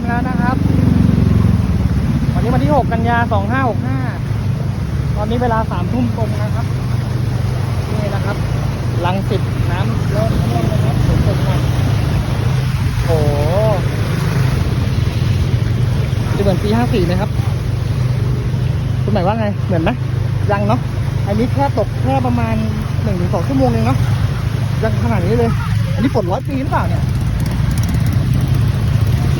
ำแล้วนะครับวันนี้วันที่ 6 กันยา 2565ตอนนี้เวลา 3 ทุ่มตรงนะครับนี่นะครับรังสิตน้ำเริ่มท่วมนะครับฝนตกหนักโอ้จะเหมือนปี 54ไหมครับคุณหมายว่าไงเหมือนไหมยังเนาะอันนี้แค่ตกแค่ประมาณ 1-2 ชั่วโมงเองเนาะยังขนาดนี้เลยอันนี้ฝน100 ปีหรือเปล่าเนี่ย